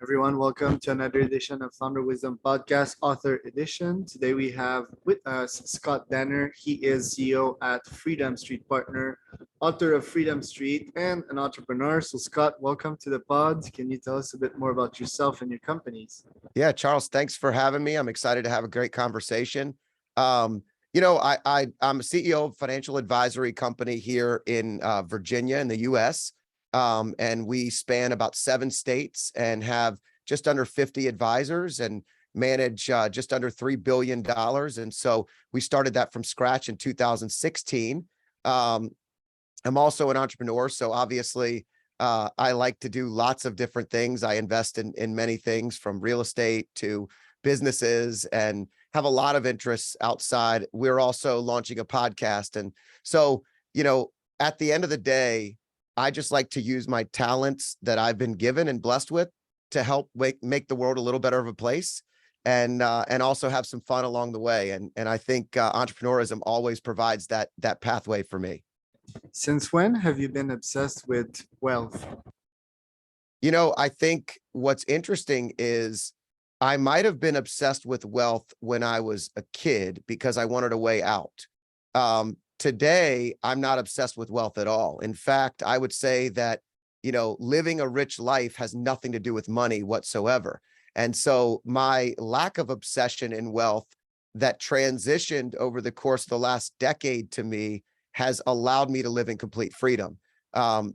Everyone, welcome to another edition of Founder Wisdom Podcast, Author Edition. Today we have with us Scott Danner. He is CEO at Freedom Street Partner, author of Freedom Street, and an entrepreneur. So, Scott, welcome to the pod. Can you tell us a bit more about yourself and your companies? Yeah, Charles, thanks for having me. I'm excited to have a great conversation. I'm a CEO of a financial advisory company here in Virginia in the US. And we span about 7 states and have just under 50 advisors and manage just under $3 billion. And so we started that from scratch in 2016. I'm also an entrepreneur. So obviously, I like to do lots of different things. I invest in many things from real estate to businesses and have a lot of interests outside. We're also launching a podcast. And so, at the end of the day, I just like to use my talents that I've been given and blessed with to help make the world a little better of a place and also have some fun along the way. And I think entrepreneurism always provides that pathway for me. Since when have you been obsessed with wealth? I think what's interesting is I might have been obsessed with wealth when I was a kid because I wanted a way out. Today, I'm not obsessed with wealth at all. In fact, I would say that, living a rich life has nothing to do with money whatsoever. And so my lack of obsession in wealth that transitioned over the course of the last decade to me has allowed me to live in complete freedom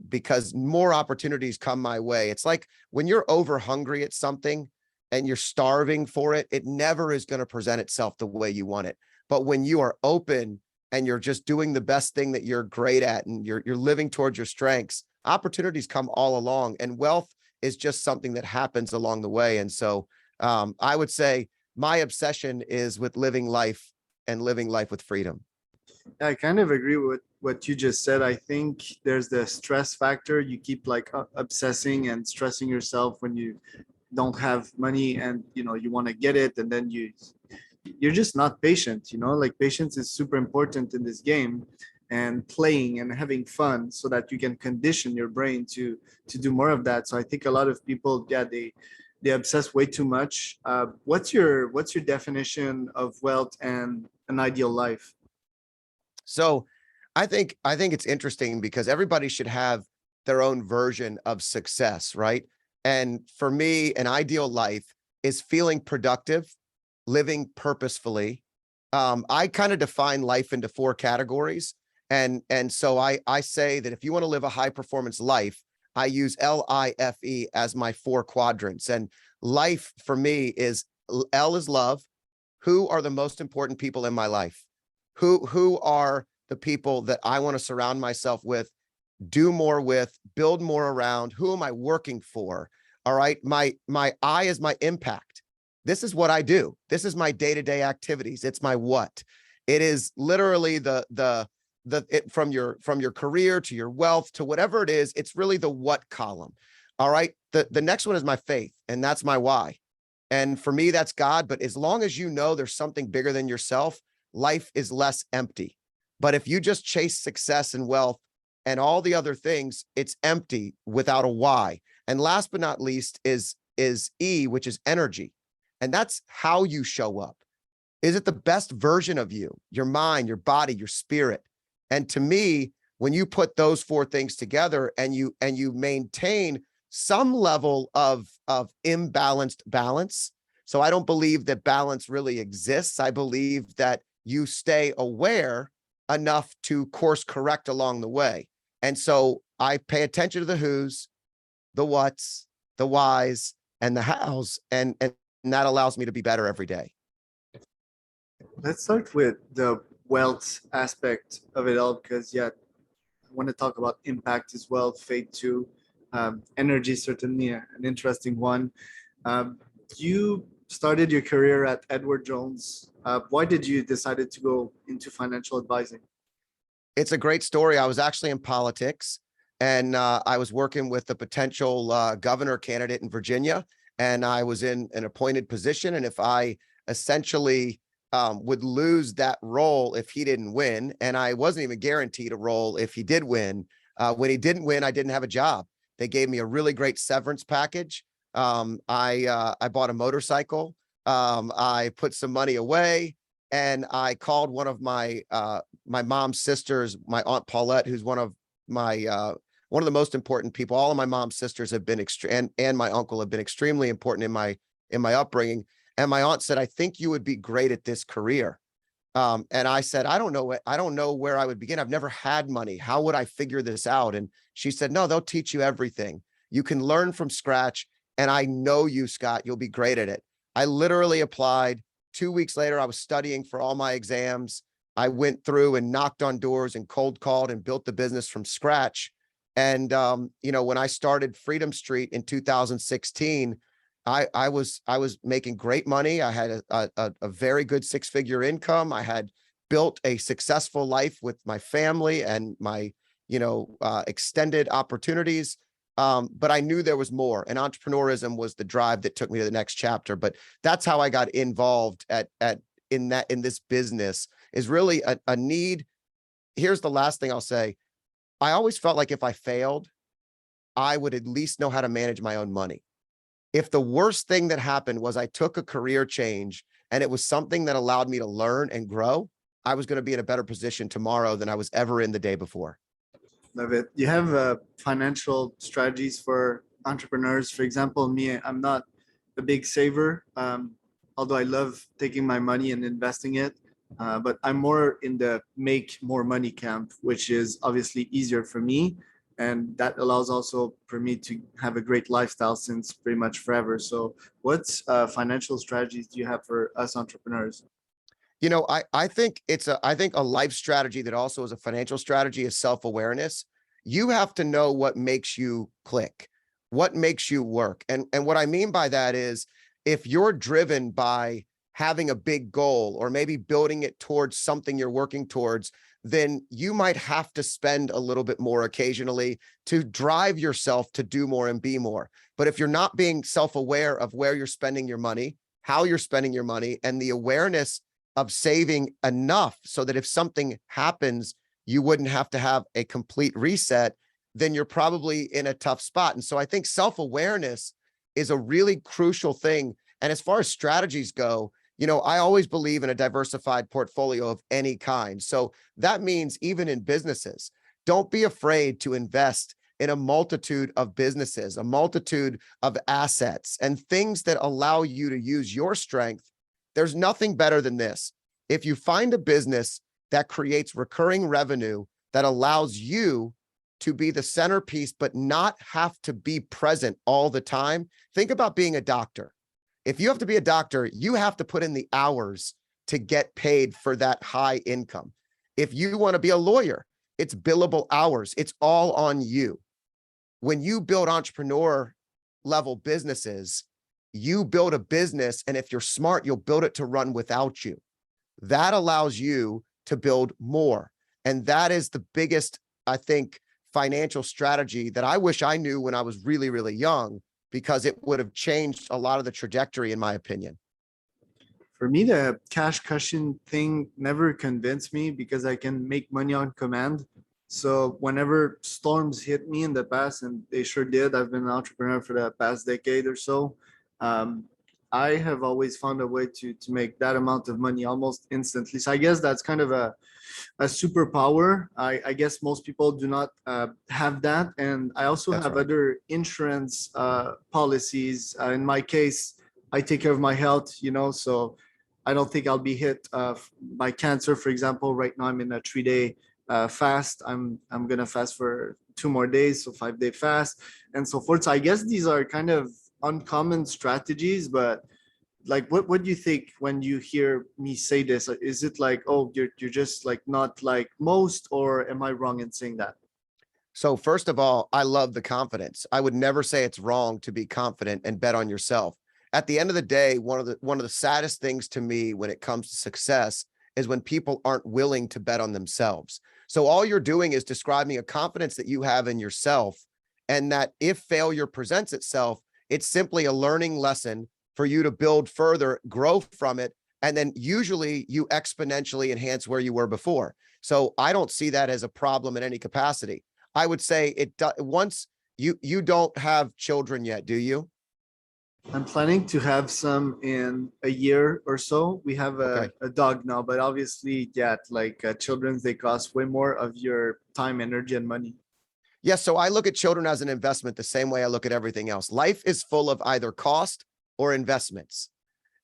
because more opportunities come my way. It's like when you're over hungry at something and you're starving for it, it never is going to present itself the way you want it. But when you are open and you're just doing the best thing that you're great at and you're living towards your strengths, opportunities come all along, and wealth is just something that happens along the way. And so I would say my obsession is with living life and living life with freedom. I kind of agree with what you just said. I think there's the stress factor. You keep obsessing and stressing yourself when you don't have money and you want to get it, and then you're just not patient. Like patience is super important in this game, and playing and having fun so that you can condition your brain to do more of that. So I think a lot of people, yeah, they obsess way too much. What's your definition of wealth and an ideal life? So I think it's interesting because everybody should have their own version of success, right? And for me, an ideal life is feeling productive, living purposefully. I kind of define life into 4 categories. And so I say that if you want to live a high performance life, I use LIFE as my 4 quadrants. And life for me is L is love. Who are the most important people in my life? Who are the people that I want to surround myself with, do more with, build more around? Who am I working for? All right. My I is my impact. This is what I do. This is my day-to-day activities. It's my what. It is literally from your career to your wealth to whatever it is. It's really the what column. All right. The next one is my faith, and that's my why. And for me, that's God. But as long as you know there's something bigger than yourself, life is less empty. But if you just chase success and wealth and all the other things, it's empty without a why. And last but not least is E, which is energy. And that's how you show up. Is it the best version of you, your mind, your body, your spirit? And to me, when you put those 4 things together and you maintain some level of imbalanced balance. So I don't believe that balance really exists. I believe that you stay aware enough to course correct along the way. And so I pay attention to the who's, the what's, the whys, and the how's, and that allows me to be better every day. Let's start with the wealth aspect of it all, because I want to talk about impact as well. Fate too. Energy certainly an interesting one. You started your career at Edward Jones. Why did you decide to go into financial advising? It's a great story. I was actually in politics, and I was working with a potential governor candidate in Virginia, and I was in an appointed position. And if I essentially would lose that role if he didn't win, and I wasn't even guaranteed a role if he did win. When he didn't win, I didn't have a job. They gave me a really great severance package. I bought a motorcycle. I put some money away, and I called one of my mom's sisters, my Aunt Paulette, who's one of the most important people. All of my mom's sisters have been and my uncle have been extremely important in my upbringing. And my aunt said, "I think you would be great at this career." And I said, I don't know where I would begin. I've never had money. How would I figure this out?" And she said, "No, they'll teach you everything. You can learn from scratch. And I know you, Scott, you'll be great at it." I literally applied. 2 weeks later, I was studying for all my exams. I went through and knocked on doors and cold called and built the business from scratch. And, when I started Freedom Street in 2016, I was making great money. I had a very good six-figure income. I had built a successful life with my family and my, extended opportunities. But I knew there was more, and entrepreneurism was the drive that took me to the next chapter. But that's how I got involved in this business, is really a need. Here's the last thing I'll say. I always felt like if I failed, I would at least know how to manage my own money. If the worst thing that happened was I took a career change and it was something that allowed me to learn and grow, I was going to be in a better position tomorrow than I was ever in the day before. Love it. You have financial strategies for entrepreneurs. For example, me, I'm not a big saver, although I love taking my money and investing it. But I'm more in the make more money camp, which is obviously easier for me. And that allows also for me to have a great lifestyle since pretty much forever. So what financial strategies do you have for us entrepreneurs? I think a life strategy that also is a financial strategy is self-awareness. You have to know what makes you click, what makes you work. And what I mean by that is, if you're driven by having a big goal or maybe building it towards something you're working towards, then you might have to spend a little bit more occasionally to drive yourself to do more and be more. But if you're not being self-aware of where you're spending your money, how you're spending your money, and the awareness of saving enough so that if something happens, you wouldn't have to have a complete reset, then you're probably in a tough spot. And so I think self-awareness is a really crucial thing. And as far as strategies go, I always believe in a diversified portfolio of any kind. So that means even in businesses, don't be afraid to invest in a multitude of businesses, a multitude of assets, and things that allow you to use your strength. There's nothing better than this. If you find a business that creates recurring revenue that allows you to be the centerpiece, but not have to be present all the time. Think about being a doctor. If you have to be a doctor, you have to put in the hours to get paid for that high income. If you want to be a lawyer, it's billable hours. It's all on you. When you build entrepreneur level businesses, you build a business, and if you're smart, you'll build it to run without you. That allows you to build more. And that is the biggest, I think, financial strategy that I wish I knew when I was really, really young, because it would have changed a lot of the trajectory, in my opinion. For me, the cash cushion thing never convinced me because I can make money on command. So whenever storms hit me in the past, and they sure did, I've been an entrepreneur for the past decade or so. Um, I have always found a way to make that amount of money almost instantly. So I guess that's kind of a superpower. I guess most people do not have that. And I also That's have right. other insurance policies. In my case, I take care of my health, so I don't think I'll be hit by cancer, for example. Right now, I'm in a 3-day fast. I'm gonna fast for 2 more days, so 5-day fast, and so forth. So I guess these are kind of uncommon strategies, but like what do you think when you hear me say this? Is it like, oh, you're just like not like most, or am I wrong in saying that? So first of all, I love the confidence. I would never say it's wrong to be confident and bet on yourself. At the end of the day, one of the saddest things to me when it comes to success is when people aren't willing to bet on themselves. So all you're doing is describing a confidence that you have in yourself, and that if failure presents itself, it's simply a learning lesson for you to build further, grow from it, and then usually you exponentially enhance where you were before. So I don't see that as a problem in any capacity. I would say once you don't have children yet, do you? I'm planning to have some in a year or so. We have Okay. a dog now, but obviously, yeah, like children's, they cost way more of your time, energy, and money. Yes. So I look at children as an investment the same way I look at everything else. Life is full of either cost or investments.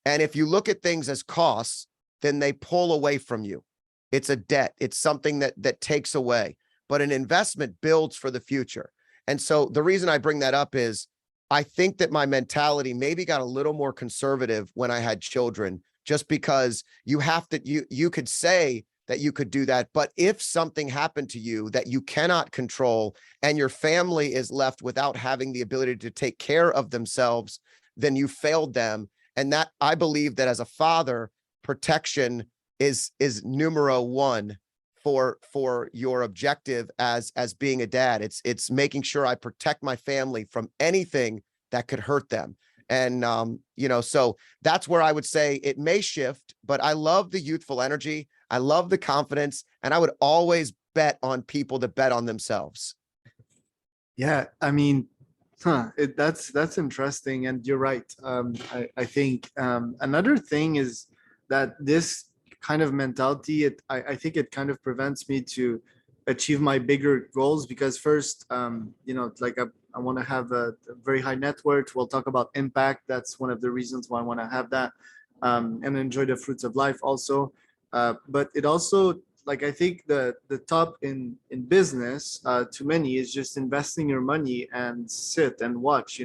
And if you look at things as costs, then they pull away from you. It's a debt. It's something that takes away. But an investment builds for the future. And so the reason I bring that up is I think that my mentality maybe got a little more conservative when I had children, just because you have to, you could say that you could do that. But if something happened to you that you cannot control and your family is left without having the ability to take care of themselves, then you failed them. And that, I believe that as a father, protection is numero one for your objective as being a dad. It's making sure I protect my family from anything that could hurt them. And so that's where I would say it may shift, but I love the youthful energy. I love the confidence, and I would always bet on people that bet on themselves. Yeah, I mean, that's interesting, and you're right. I think another thing is that this kind of mentality, I think it kind of prevents me to achieve my bigger goals because first, like I want to have a very high net worth. We'll talk about impact. That's one of the reasons why I want to have that, and enjoy the fruits of life also. But it also like I think the top in business to many is just investing your money and sit and watch,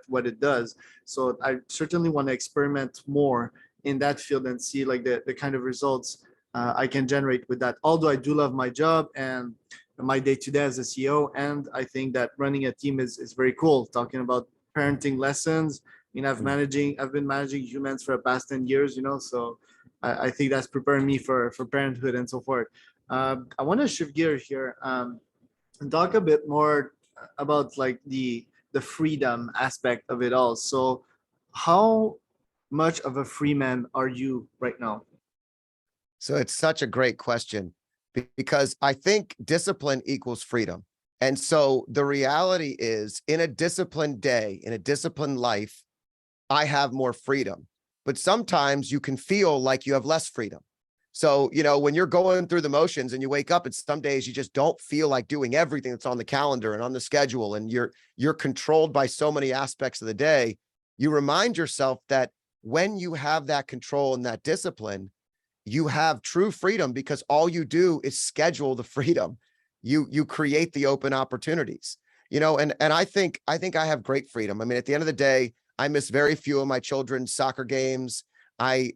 what it does. So I certainly want to experiment more in that field and see like the kind of results I can generate with that. Although I do love my job and my day to day as a CEO, and I think that running a team is very cool. Talking about parenting lessons. I mean, I've been managing humans for the past 10 years, so I think that's preparing me for parenthood and so forth. I want to shift gear here and talk a bit more about like the freedom aspect of it all. So, how much of a free man are you right now? So it's such a great question because I think discipline equals freedom. And so the reality is, in a disciplined day, in a disciplined life, I have more freedom. But sometimes you can feel like you have less freedom. So, when you're going through the motions and you wake up, and some days you just don't feel like doing everything that's on the calendar and on the schedule, and you're controlled by so many aspects of the day, you remind yourself that when you have that control and that discipline, you have true freedom because all you do is schedule the freedom. You create the open opportunities. And I think I have great freedom. I mean, at the end of the day, I miss very few of my children's soccer games. I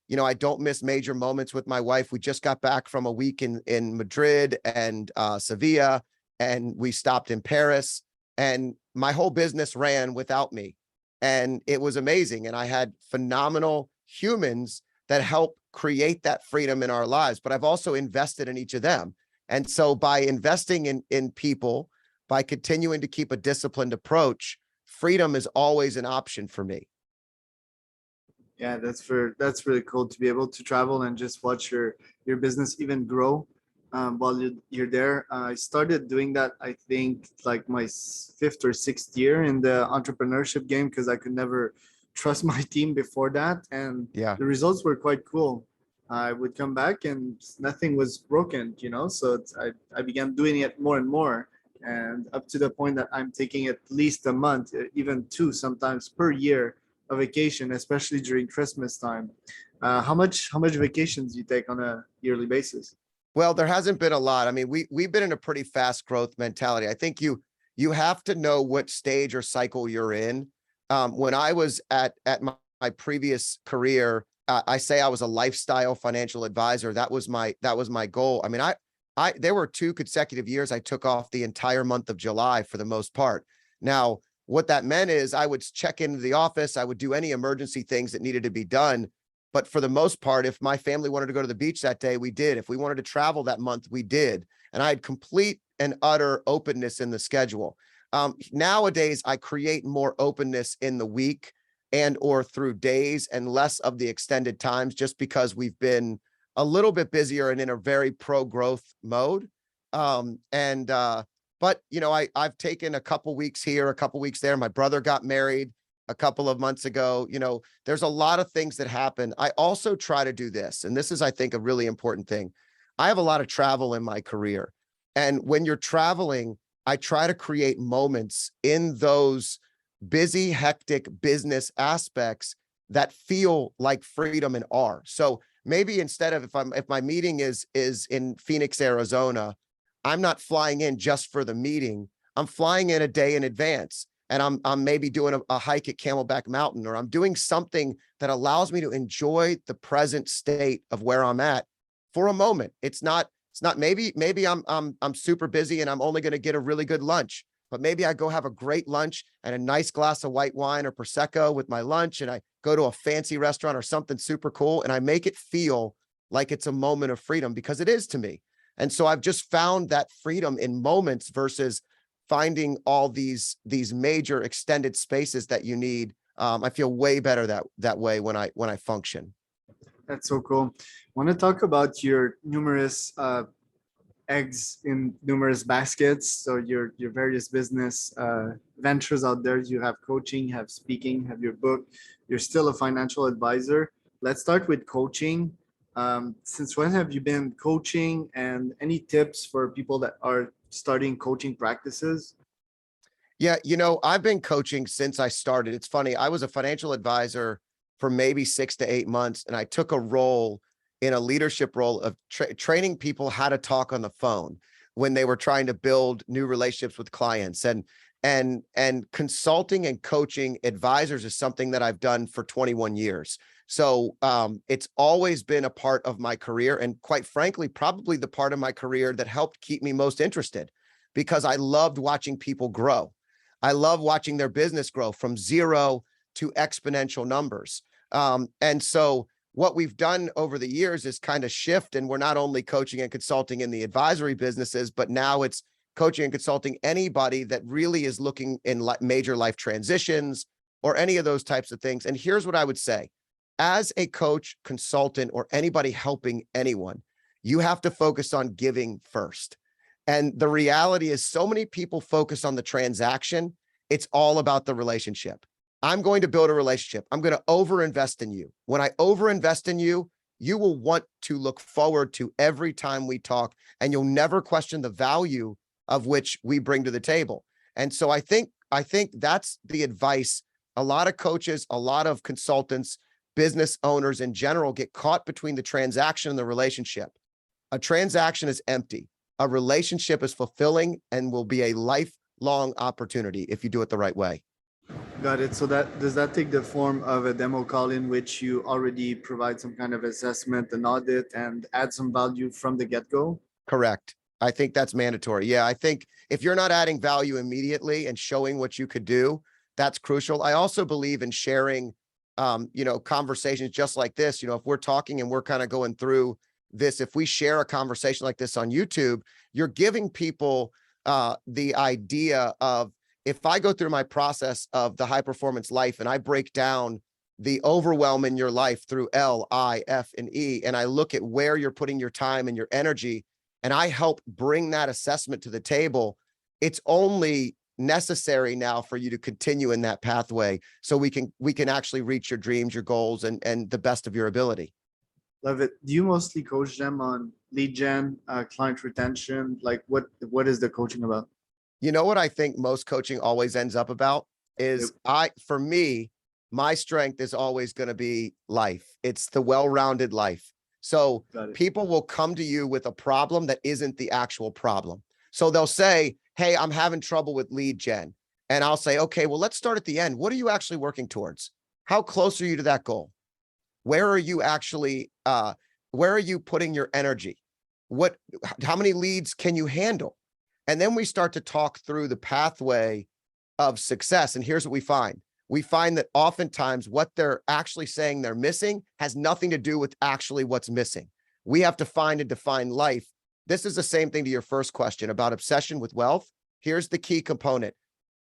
don't miss major moments with my wife. We just got back from a week in Madrid and Sevilla, and we stopped in Paris, and my whole business ran without me. And it was amazing. And I had phenomenal humans that help create that freedom in our lives. But I've also invested in each of them. And so by investing in people, by continuing to keep a disciplined approach, freedom is always an option for me. Yeah, that's really cool to be able to travel and just watch your business even grow while you're there. I started doing that, I think, like my fifth or sixth year in the entrepreneurship game because I could never trust my team before that, and Yeah. the results were quite cool. I would come back and nothing was broken, so I began doing it more and more, and up to the point that I'm taking at least a month, even two sometimes per year a vacation, especially during Christmas time. How much vacations do you take on a yearly basis? Well, there hasn't been a lot. I mean, we've been in a pretty fast growth mentality. I think you have to know what stage or cycle you're in. When I was at my previous career, I say I was a lifestyle financial advisor. That was my goal. I mean, I there were 2 consecutive years I took off the entire month of July for the most part. Now, what that meant is I would check into the office, I would do any emergency things that needed to be done. But for the most part, if my family wanted to go to the beach that day, we did. If we wanted to travel that month, we did. And I had complete and utter openness in the schedule. Nowadays, I create more openness in the week and or through days and less of the extended times just because we've been a little bit busier and in a very pro growth mode. And but I've taken a couple weeks here, a couple weeks there. My brother got married. a couple of months ago. There's a lot of things that happen. I also try to do this, and this is, I think, a really important thing. I have a lot of travel in my career. And when you're traveling, I try to create moments in those busy, hectic business aspects that feel like freedom and are. So maybe instead of if my meeting is in Phoenix, Arizona, I'm not flying in just for the meeting. I'm flying in a day in advance, and I'm maybe doing a hike at Camelback Mountain, or I'm doing something that allows me to enjoy the present state of where I'm at for a moment. It's not maybe I'm super busy and I'm only going to get a really good lunch, but maybe I go have a great lunch and a nice glass of white wine or Prosecco with my lunch, and I go to a fancy restaurant or something super cool, and I make it feel like it's a moment of freedom, because it is to me. And so I've just found that freedom in moments versus finding all these major extended spaces that you need. I feel way better that way when I function. That's so cool. Want to talk about your numerous eggs in numerous baskets. So your various business ventures out there. You have coaching, have speaking, have your book. You're still a financial advisor. Let's start with coaching. Since when have you been coaching, and any tips for people that are starting coaching practices? Yeah, I've been coaching since I started. It's funny. I was a financial advisor for maybe 6 to 8 months, and I took a role in a leadership role of training people how to talk on the phone when they were trying to build new relationships with clients. And consulting and coaching advisors is something that I've done for 21 years. So it's always been a part of my career, and quite frankly, probably the part of my career that helped keep me most interested, because I loved watching people grow. I love watching their business grow from zero to exponential numbers. And so what we've done over the years is kind of shift, and we're not only coaching and consulting in the advisory businesses, but now it's coaching and consulting anybody that really is looking in major life transitions or any of those types of things. And here's what I would say. As a coach, consultant, or anybody helping anyone, you have to focus on giving first. And the reality is, so many people focus on the transaction. It's all about the relationship. I'm going to build a relationship. I'm going to overinvest in you. When I overinvest in you, you will want to look forward to every time we talk, and you'll never question the value of which we bring to the table. And so I think that's the advice. A lot of coaches, a lot of consultants, business owners in general get caught between the transaction and the relationship. A transaction is empty. A relationship is fulfilling and will be a lifelong opportunity if you do it the right way. Got it. So does that take the form of a demo call in which you already provide some kind of assessment, an audit, and add some value from the get-go? Correct. I think that's mandatory. Yeah, I think if you're not adding value immediately and showing what you could do, that's crucial. I also believe in sharing, conversations just like this. If we're talking and we're kind of going through this, if we share a conversation like this on YouTube, you're giving people the idea of, if I go through my process of the high performance life and I break down the overwhelm in your life through L, I, F, and E, and I look at where you're putting your time and your energy, and I help bring that assessment to the table, it's only necessary now for you to continue in that pathway so we can actually reach your dreams, your goals, and the best of your ability. Love it. Do you mostly coach them on lead gen, client retention? Like what is the coaching about? You know what I think most coaching always ends up about is, for me, my strength is always going to be life. It's the well-rounded life. So people will come to you with a problem that isn't the actual problem. So they'll say, hey, I'm having trouble with lead gen. And I'll say, okay, well, let's start at the end. What are you actually working towards? How close are you to that goal? Where are you actually, where are you putting your energy? How many leads can you handle? And then we start to talk through the pathway of success. And here's what we find. We find that oftentimes what they're actually saying they're missing has nothing to do with actually what's missing. We have to find and define life. This is the same thing to your first question about obsession with wealth. Here's the key component.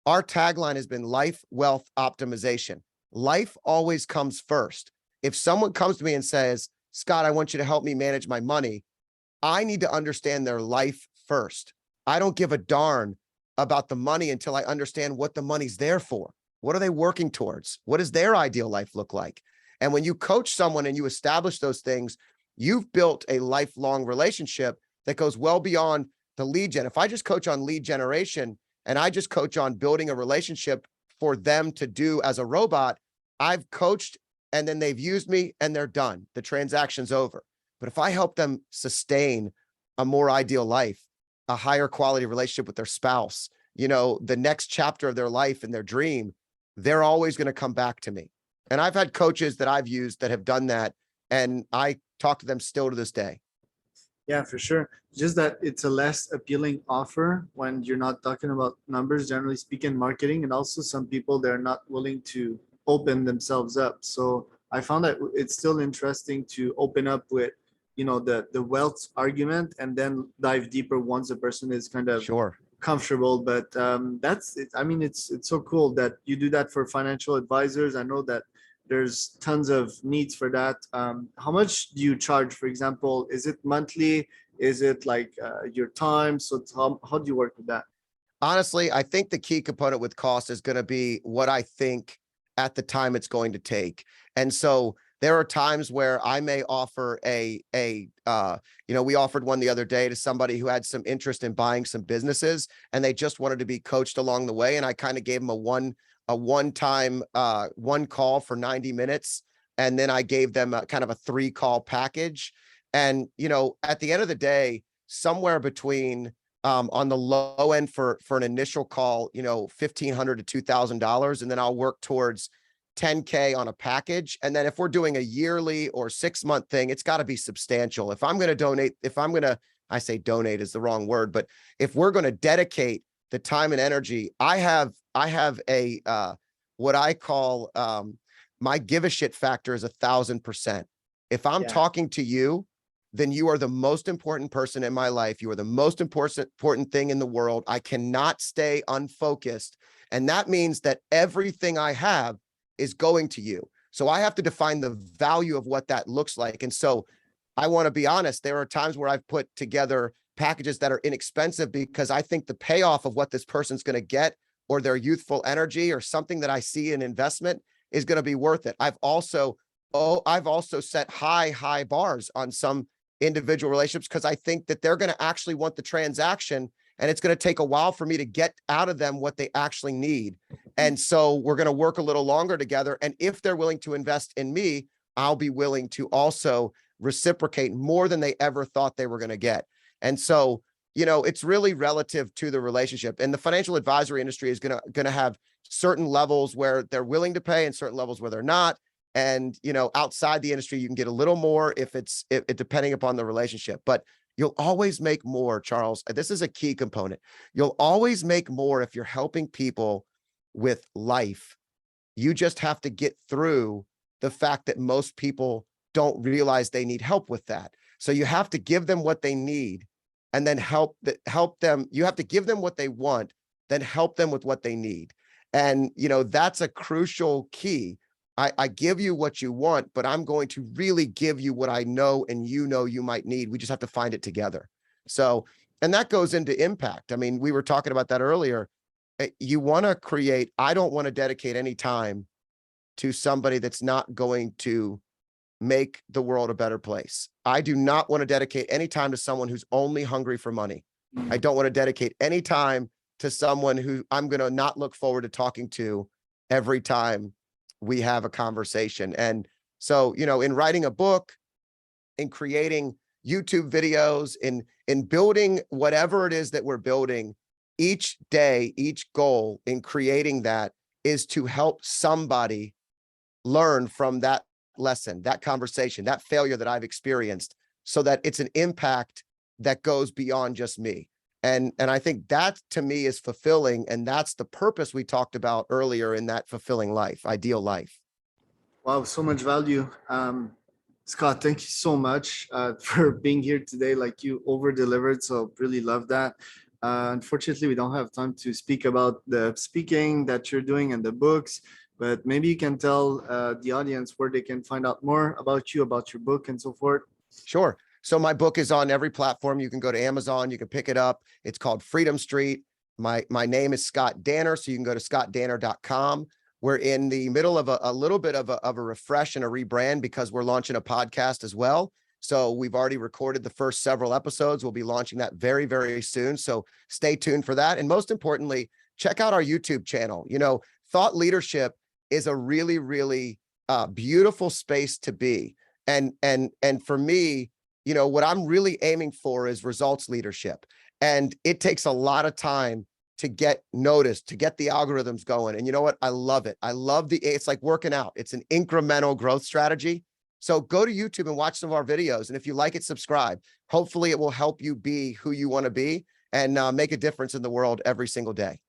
Our tagline has been life, wealth, optimization. Life always comes first. If someone comes to me and says, Scott, I want you to help me manage my money, I need to understand their life first. I don't give a darn about the money until I understand what the money's there for. What are they working towards? What does their ideal life look like? And when you coach someone and you establish those things, you've built a lifelong relationship that goes well beyond the lead gen. If I just coach on lead generation and I just coach on building a relationship for them to do as a robot, I've coached and then they've used me and they're done. The transaction's over. But if I help them sustain a more ideal life, a higher quality relationship with their spouse, the next chapter of their life and their dream, they're always going to come back to me. And I've had coaches that I've used that have done that, and I talk to them still to this day. Yeah, for sure. Just that it's a less appealing offer when you're not talking about numbers, generally speaking, marketing. And also some people, they're not willing to open themselves up. So I found that it's still interesting to open up with, the wealth argument and then dive deeper once a person is kind of Sure. comfortable. But that's it. I mean, it's so cool that you do that for financial advisors. I know that there's tons of needs for that. How much do you charge, for example? Is it monthly? Is it like your time? So how do you work with that? Honestly, I think the key component with cost is going to be what I think at the time it's going to take. And so there are times where I may offer we offered one the other day to somebody who had some interest in buying some businesses and they just wanted to be coached along the way. And I kind of gave them a one-time one call for 90 minutes. And then I gave them a kind of a 3-call package. And, at the end of the day, somewhere between on the low end for an initial call, $1,500 to $2,000. And then I'll work towards $10K on a package. And then if we're doing a yearly or 6-month thing, it's got to be substantial. If I'm going to donate, I say donate is the wrong word, but if we're going to dedicate the time and energy, I have a, what I call, my give a shit factor is 1,000%. If I'm talking to you, then you are the most important person in my life. You are the most important thing in the world. I cannot stay unfocused. And that means that everything I have is going to you. So I have to define the value of what that looks like. And so I want to be honest, there are times where I've put together packages that are inexpensive because I think the payoff of what this person's going to get or their youthful energy or something that I see in investment is going to be worth it. I've also set high bars on some individual relationships because I think that they're going to actually want the transaction and it's going to take a while for me to get out of them what they actually need. And so we're going to work a little longer together. And if they're willing to invest in me, I'll be willing to also reciprocate more than they ever thought they were going to get. And so, it's really relative to the relationship. And the financial advisory industry is going to have certain levels where they're willing to pay and certain levels where they're not. And, outside the industry, you can get a little more if depending upon the relationship, but you'll always make more, Charles. This is a key component. You'll always make more if you're helping people with life. You just have to get through the fact that most people don't realize they need help with that. So you have to give them what they need and then help them. You have to give them what they want, then help them with what they need. And, that's a crucial key. I give you what you want, but I'm going to really give you what I know and you might need. We just have to find it together. So, and that goes into impact. I mean, we were talking about that earlier. You want to create, I don't want to dedicate any time to somebody that's not going to make the world a better place. I do not want to dedicate any time to someone who's only hungry for money. I don't want to dedicate any time to someone who I'm going to not look forward to talking to every time we have a conversation. And so, in writing a book, in creating YouTube videos, in building whatever it is that we're building, each day, each goal in creating that is to help somebody learn from that lesson, that conversation, that failure that I've experienced, so that it's an impact that goes beyond just me. And I think that to me is fulfilling. And that's the purpose we talked about earlier in that fulfilling life, ideal life. Wow, so much value. Scott, thank you so much for being here today. Like, you over delivered. So really love that. Unfortunately, we don't have time to speak about the speaking that you're doing and the books, but maybe you can tell the audience where they can find out more about you, about your book and so forth. Sure. So my book is on every platform. You can go to Amazon, you can pick it up. It's called Freedom Street. My name is Scott Danner. So you can go to scottdanner.com. We're in the middle of a little bit of a refresh and a rebrand because we're launching a podcast as well. So we've already recorded the first several episodes. We'll be launching that very, very soon. So stay tuned for that. And most importantly, check out our YouTube channel. You know, thought leadership is a really, really beautiful space to be. And for me, you know, what I'm really aiming for is results leadership. And it takes a lot of time to get noticed, to get the algorithms going. And you know what? I love it. I love it's like working out. It's an incremental growth strategy. So go to YouTube and watch some of our videos. And if you like it, subscribe. Hopefully it will help you be who you want to be and make a difference in the world every single day.